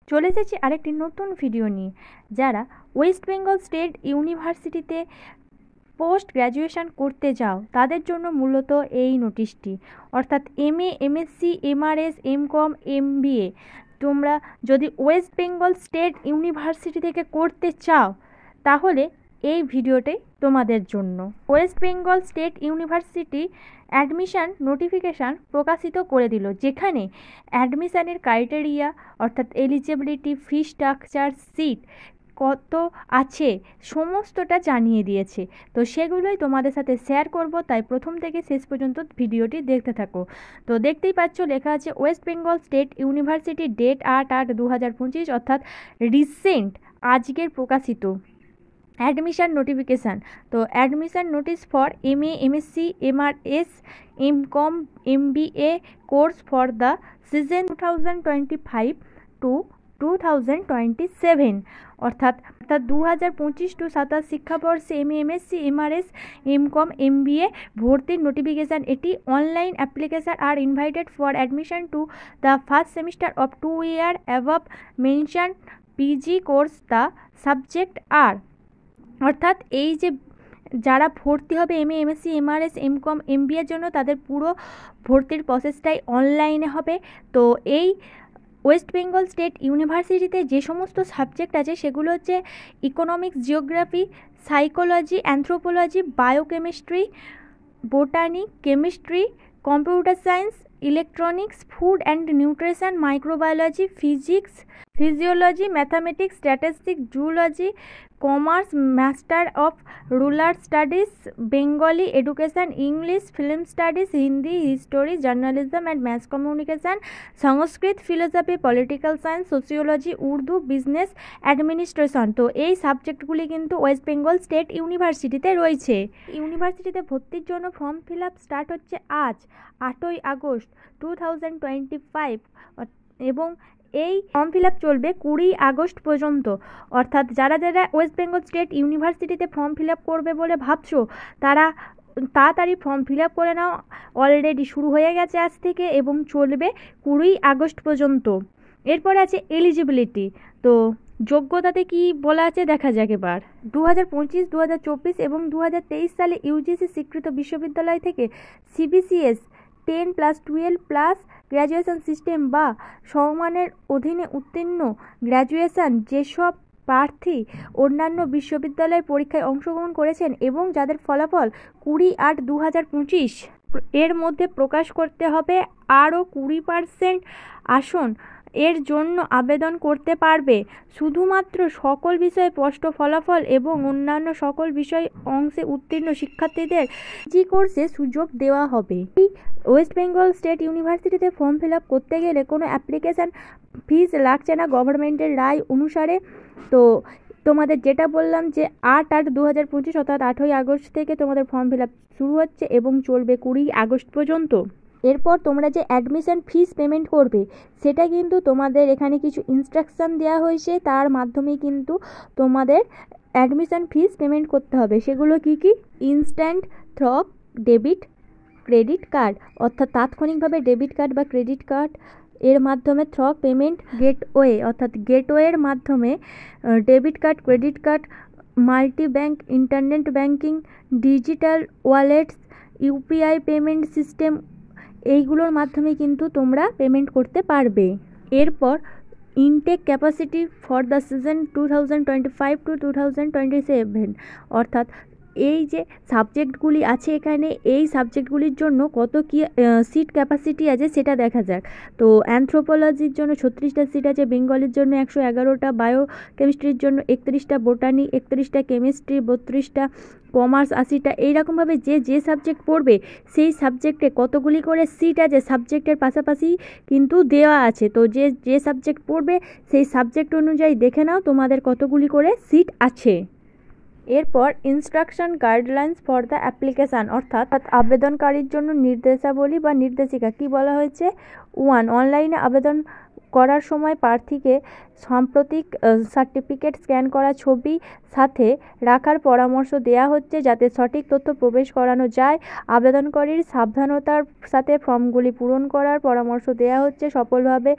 চলে এসেছি আরেকটি নতুন ভিডিও নিয়ে। যারা ওয়েস্ট বেঙ্গল স্টেট ইউনিভার্সিটিতে পোস্ট গ্র্যাজুয়েশন করতে যাও তাদের জন্য মূলত এই নোটিশটি, অর্থাৎ MA, MSc, MRS, MCom, MBA তোমরা যদি ওয়েস্ট বেঙ্গল স্টেট ইউনিভার্সিটি থেকে করতে চাও তাহলে এই ভিডিওটাই তোমাদের জন্য। West Bengal State university admission notification প্রকাশিত করে দিল, যেখানে অ্যাডমিশানের ক্রাইটেরিয়া অর্থাৎ এলিজিবিলিটি, ফি স্ট্রাকচার, সিট কত আছে সমস্তটা জানিয়ে দিয়েছে। তো সেগুলোই তোমাদের সাথে শেয়ার করব, তাই প্রথম থেকে শেষ পর্যন্ত ভিডিওটি দেখতে থাকো। তো দেখতেই পাচ্ছ লেখা আছে West Bengal State University, date 8/8/2025, অর্থাৎ রিসেন্ট আজকের প্রকাশিত অ্যাডমিশান নোটিফিকেশান। তো admission notice for MA, MSc, MRS, MCom, MBA course for the season 2025-2027, অর্থাৎ 2025-27 শিক্ষাবর্ষে MA, MSc, MRS, MCom, MBA ভর্তির নোটিফিকেশান। এটি online application are invited for admission to the first semester of 2 year above mention PG course. The subject are, অর্থাৎ এই যে যারা ভর্তি হবে MA, MSc, MRS, MCom, MBA এর জন্য তাদের পুরো ভর্তির প্রসেসটাই অনলাইনে হবে। তো এই ওয়েস্ট বেঙ্গল স্টেট ইউনিভার্সিটিতে যে সমস্ত সাবজেক্ট আছে সেগুলো হচ্ছে economics, geography, psychology, anthropology, biochemistry, botany, chemistry, computer science, electronics, food and nutrition, microbiology, physics, physiology, mathematics, statistics, zoology, commerce, master of rural studies, Bengali education, English, film studies, Hindi, history, journalism and mass communication, Sanskrit, philosophy, political science, sociology, Urdu, business administration. তো এই সাবজেক্টগুলি কিন্তু West Bengal state ইউনিভার্সিটিতে রয়েছে। ইউনিভার্সিটিতে ভর্তির জন্য form fill up start হচ্ছে আজ 8ই আগস্ট 2025, এবং এই ফর্ম ফিল আপ চলবে 20 আগস্ট পর্যন্ত। অর্থাৎ যারা ওয়েস্ট বেঙ্গল স্টেট ইউনিভার্সিটিতে ফর্ম ফিল আপ করবে বলে ভাবছো তারা তাড়াতাড়ি ফর্ম ফিল আপ করে নাও। অলরেডি শুরু হয়ে গেছে আজ থেকে এবং চলবে 20 আগস্ট পর্যন্ত। এরপর আছে এলিজিবিলিটি। তো যোগ্যতাতে কি বলা আছে দেখা যাক এবার। 2025, 2024 এবং 2023 সালে UGC স্বীকৃত বিশ্ববিদ্যালয় থেকে CBCS 10+12+ গ্র্যাজুয়েশন সিস্টেম বা সমমানের অধীনে উত্তীর্ণ গ্র্যাজুয়েশন যেসব প্রার্থী অন্যান্য বিশ্ববিদ্যালয়ের পরীক্ষায় অংশগ্রহণ করেছেন এবং যাদের ফলাফল 20/8/2025 এর মধ্যে প্রকাশ করতে হবে আরও 20% আসন এর জন্য আবেদন করতে পারবে। শুধুমাত্র সকল বিষয়ে স্পষ্ট ফলাফল এবং অন্যান্য সকল বিষয় অংশে উত্তীর্ণ শিক্ষার্থীদের জি কোর্সে সুযোগ দেওয়া হবে। ওয়েস্ট বেঙ্গল স্টেট ইউনিভার্সিটিতে ফর্ম ফিল আপ করতে গেলে কোনো অ্যাপ্লিকেশান ফিস লাগছে না গভর্নমেন্টের রায় অনুসারে। তো তোমাদের যেটা বললাম যে 8/8/2025, অর্থাৎ 8ই আগস্ট থেকে তোমাদের ফর্ম ফিল আপ শুরু হচ্ছে এবং চলবে 20 আগস্ট পর্যন্ত। এরপর তোমরা যে অ্যাডমিশন ফিস পেমেন্ট করবে সেটা কিন্তু তোমাদের এখানে কিছু ইনস্ট্রাকশান দেওয়া হয়েছে, তার মাধ্যমেই কিন্তু তোমাদের অ্যাডমিশন ফিস পেমেন্ট করতে হবে। সেগুলো কি কি? Instant through debit credit card, অর্থাৎ তাৎক্ষণিকভাবে ডেবিট কার্ড বা ক্রেডিট কার্ড এর মাধ্যমে থ্রক পেমেন্ট, গেটওয়ে অর্থাৎ গেটওয়ের মাধ্যমে debit card, credit card, multi bank, internet banking, digital wallets, UPI payment system, এইগুলোর মাধ্যমে কিন্তু তোমরা পেমেন্ট করতে পারবে। এরপর intake capacity for the season 2025-2027, অর্থাৎ এই যে সাবজেক্টগুলি আছে এখানে এই সাবজেক্টগুলির জন্য কত কি সিট ক্যাপাসিটি আছে সেটা দেখা যাক। তো অ্যানথ্রোপোলজির জন্য 36টা সিট আছে, বেঙ্গলির জন্য 111টা, বায়োকেমিস্ট্রির জন্য 31টা, বোটানি 31টা, কেমিস্ট্রি 32টা, কমার্স 80টা। এইরকমভাবে যে সাবজেক্ট পড়বে সেই সাবজেক্টে কতগুলি করে সিট আছে সাবজেক্টের পাশাপাশি কিন্তু দেওয়া আছে। তো যে সাবজেক্ট পড়বে সেই সাবজেক্ট অনুযায়ী দেখে নাও তোমাদের কতগুলি করে সিট আছে। এরপর instruction guidelines for the application, অর্থাৎ আবেদনকারীর জন্য নির্দেশাবলী বা নির্দেশিকা। কি বলা হয়েছে? 1. অনলাইনে আবেদন করার সময় প্রার্থীকে সাম্প্রতিক সার্টিফিকেট স্ক্যান করা ছবি সাথে রাখার পরামর্শ দেওয়া হচ্ছে যাতে সঠিক তথ্য প্রবেশ করানো যায়। আবেদনকারীর সাবধানতার সাথে ফর্মগুলি পূরণ করার পরামর্শ দেওয়া হচ্ছে। সফলভাবে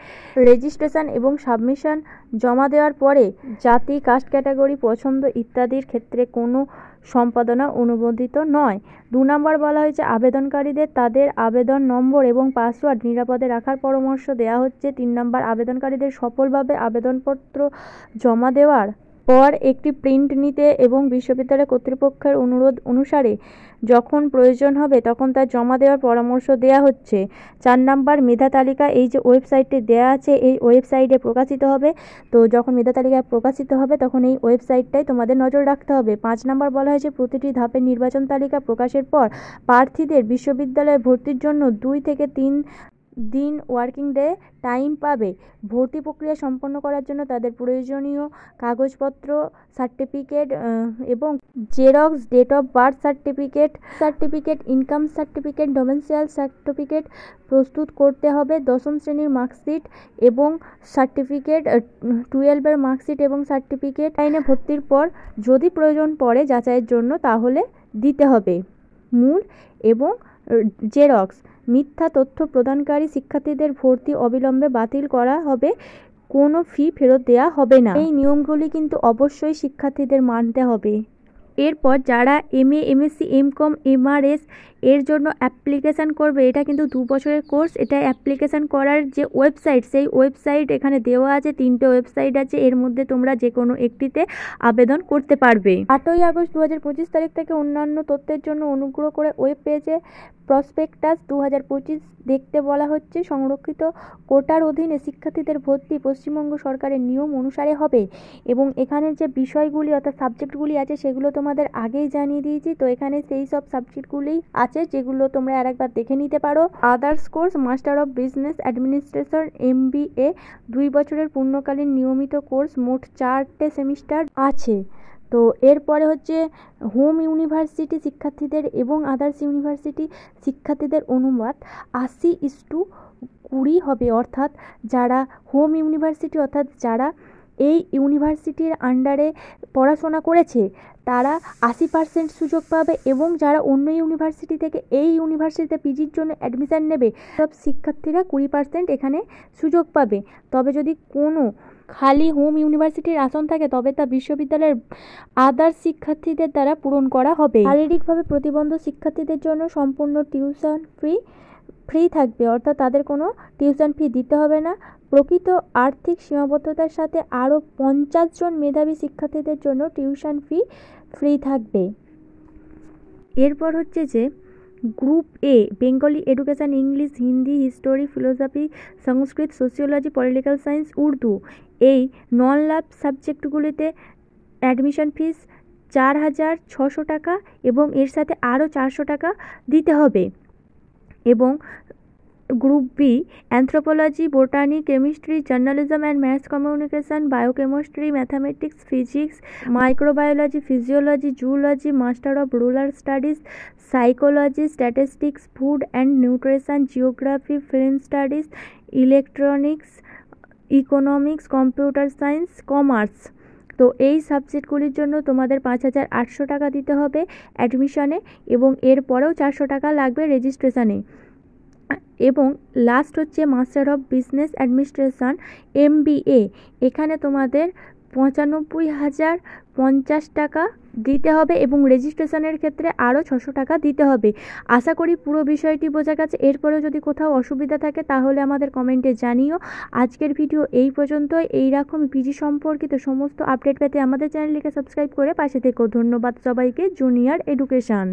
রেজিস্ট্রেশন এবং সাবমিশন জমা দেওয়ার পরে জাতি, কাস্ট ক্যাটাগরি, পছন্দ ইত্যাদির ক্ষেত্রে কোনো সম্পাদনা অনুমোদিত নয়। 2 নম্বর বলা হয়েছে আবেদনকারীদের তাদের আবেদন নম্বর এবং পাসওয়ার্ড নিরাপদে রাখার পরামর্শ দেওয়া হচ্ছে। 3 নম্বর আবেদনকারীদের সফলভাবে আবেদনপত্র জমা দেওয়ার পর একটি প্রিন্ট নিতে এবং বিশ্ববিদ্যালয় কর্তৃপক্ষের অনুরোধ অনুসারে যখন প্রয়োজন হবে তখন তা জমা দেওয়ার পরামর্শ দেওয়া হচ্ছে। 4 নম্বর মেধা তালিকা, এই যে ওয়েবসাইটে দেওয়া আছে এই ওয়েবসাইটে প্রকাশিত হবে। তো যখন মেধা তালিকা প্রকাশিত হবে তখন এই ওয়েবসাইটটাই তোমাদের নজর রাখতে হবে। 5 নম্বর বলা হয়েছে প্রতিটি ধাপে নির্বাচন তালিকা প্রকাশের পর প্রার্থীদের বিশ্ববিদ্যালয়ে ভর্তির জন্য 2 থেকে 3 দিন ওয়ার্কিং ডে টাইম পাবে। ভর্তি প্রক্রিয়া সম্পন্ন করার জন্য তাদের প্রয়োজনীয় কাগজপত্র, সার্টিফিকেট এবং xerox, date of birth certificate, income certificate, domicile certificate প্রস্তুত করতে হবে। 10ম শ্রেণীর মার্কশিট এবং সার্টিফিকেট, 12-এর মার্কশিট এবং সার্টিফিকেট লাইনে ভর্তির পর যদি প্রয়োজন পড়ে যাচাইয়ের জন্য তাহলে দিতে হবে। মূল এবং জেরক্স। মিথ্যা তথ্য প্রদানকারী শিক্ষার্থীদের ভর্তি অবিলম্বে বাতিল করা হবে, কোনো ফি ফেরত দেওয়া হবে না। এই নিয়মগুলি কিন্তু অবশ্যই শিক্ষার্থীদের মানতে হবে। এরপর যারা MA, MSc, MCom, MRS এর জন্য অ্যাপ্লিকেশান করবে, এটা কিন্তু 2 বছরের কোর্স। এটা অ্যাপ্লিকেশান করার যে ওয়েবসাইট, সেই ওয়েবসাইট এখানে দেওয়া আছে। 3টে ওয়েবসাইট আছে, এর মধ্যে তোমরা যে কোনো একটিতে আবেদন করতে পারবে। 8ই আগস্ট 2025 তারিখ থেকে অন্যান্য তথ্যের জন্য অনুগ্রহ করে ওয়েব পেজে প্রসপেক্টাস 2025 দেখতে বলা হচ্ছে। সংরক্ষিত কোটার অধীনে শিক্ষার্থীদের ভর্তি পশ্চিমবঙ্গ সরকারের নিয়ম অনুসারে হবে এবং এখানের যে বিষয়গুলি অর্থাৎ সাবজেক্টগুলি আছে সেগুলো তোমাদের আগেই জানিয়ে দিয়েছি। তো এখানে সেই সব সাবজেক্টগুলি আছে যেগুলো তোমরা আরেকবার দেখে নিতে পারো। Others course, master of business administration, MBA 2 বছরের পূর্ণকালীন নিয়মিত কোর্স, মোট 4টে সেমিস্টার আছে। তো এরপরে হচ্ছে হোম ইউনিভার্সিটি শিক্ষার্থীদের এবং আদার্স ইউনিভার্সিটি শিক্ষার্থীদের অনুপাত 80:20 হবে। অর্থাৎ যারা হোম ইউনিভার্সিটি অর্থাৎ যারা এই ইউনিভার্সিটির আন্ডারে পড়াশোনা করেছে তারা 80% সুযোগ পাবে এবং যারা অন্য ইউনিভার্সিটি থেকে এই ইউনিভার্সিটিতে পিজির জন্য অ্যাডমিশান নেবে সব শিক্ষার্থীরা 20% এখানে সুযোগ পাবে। তবে যদি কোনো খালি হোম ইউনিভার্সিটির আসন থাকে তবে তা বিশ্ববিদ্যালয়ের আদার্স শিক্ষার্থীদের দ্বারা পূরণ করা হবে। শারীরিকভাবে প্রতিবন্ধ শিক্ষার্থীদের জন্য সম্পূর্ণ টিউশন ফ্রি থাকবে, অর্থাৎ তাদের কোনো টিউশন ফি দিতে হবে না। প্রকৃত আর্থিক সীমাবদ্ধতার সাথে আরও 50 জন মেধাবী শিক্ষার্থীদের জন্য টিউশন ফি ফ্রি থাকবে। এরপর হচ্ছে যে group A Bengali education, English, Hindi, history, philosophy, Sanskrit, sociology, political science, Urdu এই নন ল্যাব সাবজেক্টগুলিতে অ্যাডমিশন ফিস 4,600 টাকা এবং এর সাথে আরও 400 টাকা দিতে হবে। এবং group B anthropology, botany, chemistry, journalism and maths communication, biochemistry, mathematics, physics, microbiology, physiology, zoology, master of rural studies, psychology, statistics, food and nutrition, geography, film studies, electronics, economics, computer science, commerce. তো এই সাবজেক্টগুলির জন্য তোমাদের 5,800 টাকা দিতে হবে অ্যাডমিশনে এবং এরপরেও 400 টাকা লাগবে রেজিস্ট্রেশনে। এবং লাস্ট হচ্ছে master of business administration, MBA, এখানে তোমাদের 95,050 টাকা দিতে হবে এবং রেজিস্ট্রেশনের ক্ষেত্রে আরও 600 টাকা দিতে হবে। আশা করি পুরো বিষয়টি বোঝা গেছে। এরপরেও যদি কোথাও অসুবিধা থাকে তাহলে আমাদের কমেন্টে জানিও। আজকের ভিডিও এই পর্যন্তই। এইরকম পিজি সম্পর্কিত সমস্ত আপডেট পেতে আমাদের চ্যানেলটিকে সাবস্ক্রাইব করে পাশে থেকো। ধন্যবাদ সবাইকে। Junior education.